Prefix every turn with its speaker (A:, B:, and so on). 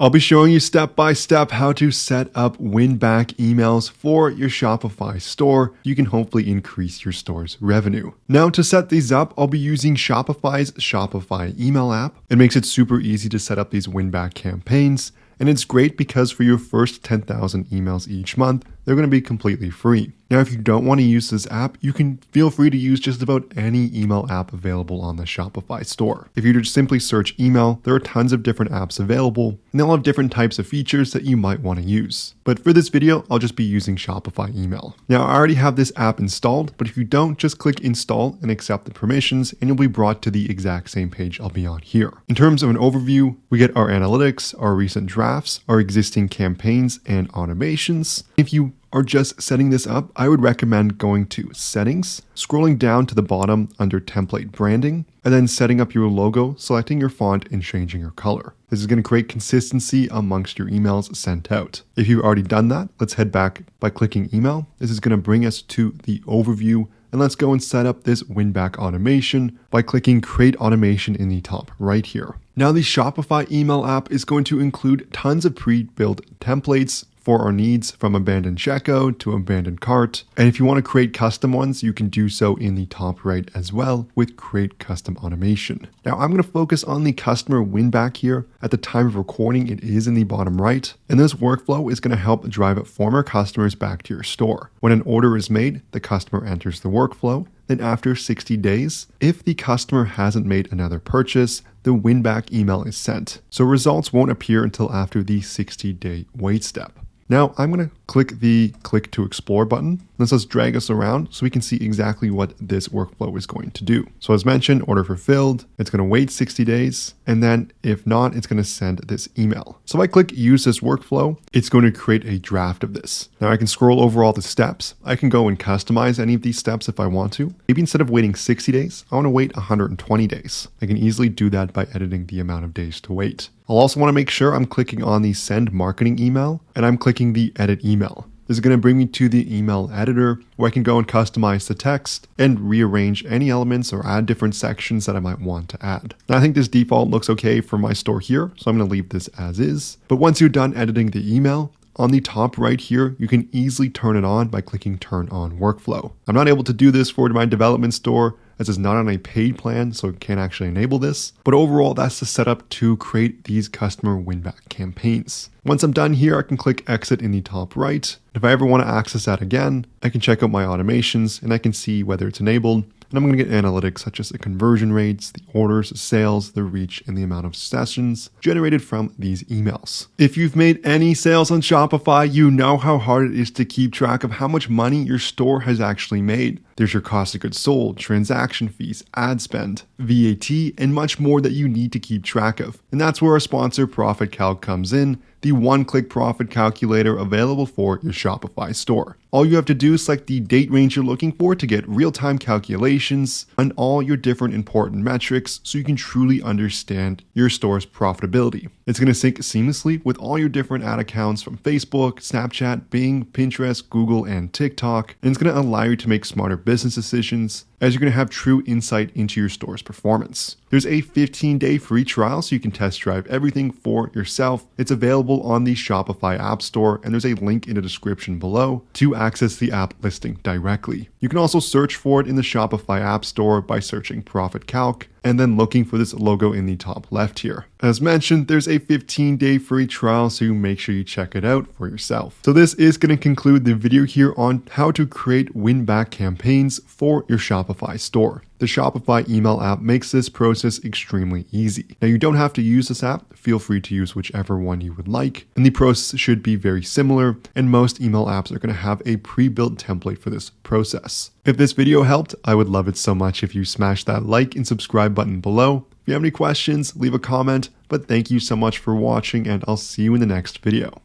A: I'll be showing you step by step how to set up win-back emails for your Shopify store. You can hopefully increase your store's revenue. Now to set these up, I'll be using Shopify's Shopify email app. It makes it super easy to set up these win-back campaigns. And it's great because for your first 10,000 emails each month, they're going to be completely free. Now, if you don't want to use this app, you can feel free to use just about any email app available on the Shopify store. If you just simply search email, there are tons of different apps available, and they'll have different types of features that you might want to use. But for this video, I'll just be using Shopify email. Now, I already have this app installed, but if you don't, just click install and accept the permissions, and you'll be brought to the exact same page I'll be on here. In terms of an overview, we get our analytics, our recent drafts, our existing campaigns, and automations. If you are just setting this up, I would recommend going to Settings, scrolling down to the bottom under Template Branding, and then setting up your logo, selecting your font, and changing your color. This is going to create consistency amongst your emails sent out. If you've already done that, let's head back by clicking Email. This is going to bring us to the overview, and let's go and set up this win-back automation by clicking Create Automation in the top right here. Now, the Shopify email app is going to include tons of pre-built templates for our needs, from abandoned checkout to abandoned cart. And if you want to create custom ones, you can do so in the top right as well with Create Custom Automation. Now, I'm going to focus on the customer win back here. At the time of recording, it is in the bottom right. And this workflow is going to help drive former customers back to your store. When an order is made, the customer enters the workflow. Then after 60 days, if the customer hasn't made another purchase, the win-back email is sent. So results won't appear until after the 60-day wait step. Now I'm going to click the Click to Explore button. This lets drag us around so we can see exactly what this workflow is going to do. So as mentioned, order fulfilled, it's going to wait 60 days. And then if not, it's going to send this email. So if I click Use this workflow, it's going to create a draft of this. Now I can scroll over all the steps. I can go and customize any of these steps if I want to. Maybe instead of waiting 60 days, I want to wait 120 days. I can easily do that by editing the amount of days to wait. I'll also want to make sure I'm clicking on the Send Marketing Email and I'm clicking the Edit Email. This is going to bring me to the email editor where I can go and customize the text and rearrange any elements or add different sections that I might want to add. Now, I think this default looks okay for my store here, so I'm going to leave this as is. But once you're done editing the email, on the top right here, you can easily turn it on by clicking Turn On Workflow. I'm not able to do this for my development store, as it's not on a paid plan, so it can't actually enable this. But overall, that's the setup to create these customer win-back campaigns. Once I'm done here, I can click Exit in the top right. If I ever want to access that again, I can check out my automations and I can see whether it's enabled. And I'm going to get analytics such as the conversion rates, the orders, the sales, the reach, and the amount of sessions generated from these emails. If you've made any sales on Shopify, you know how hard it is to keep track of how much money your store has actually made. There's your cost of goods sold, transaction fees, ad spend, VAT, and much more that you need to keep track of. And that's where our sponsor Profit Calc comes in, the one-click profit calculator available for your Shopify store. All you have to do is select the date range you're looking for to get real-time calculations on all your different important metrics so you can truly understand your store's profitability. It's going to sync seamlessly with all your different ad accounts from Facebook, Snapchat, Bing, Pinterest, Google, and TikTok, and it's going to allow you to make smarter business decisions as you're going to have true insight into your store's performance. There's a 15-day free trial so you can test drive everything for yourself. It's available on the Shopify App Store, and there's a link in the description below to access the app listing directly. You can also search for it in the Shopify App Store by searching Profit Calc and then looking for this logo in the top left here. As mentioned, there's a 15-day free trial, so you make sure you check it out for yourself. So this is going to conclude the video here on how to create win-back campaigns for your Shopify store. The Shopify email app makes this process extremely easy. Now, you don't have to use this app. Feel free to use whichever one you would like. And the process should be very similar, and most email apps are going to have a pre-built template for this process. If this video helped, I would love it so much if you smash that like and subscribe button below. If you have any questions, leave a comment. But thank you so much for watching, and I'll see you in the next video.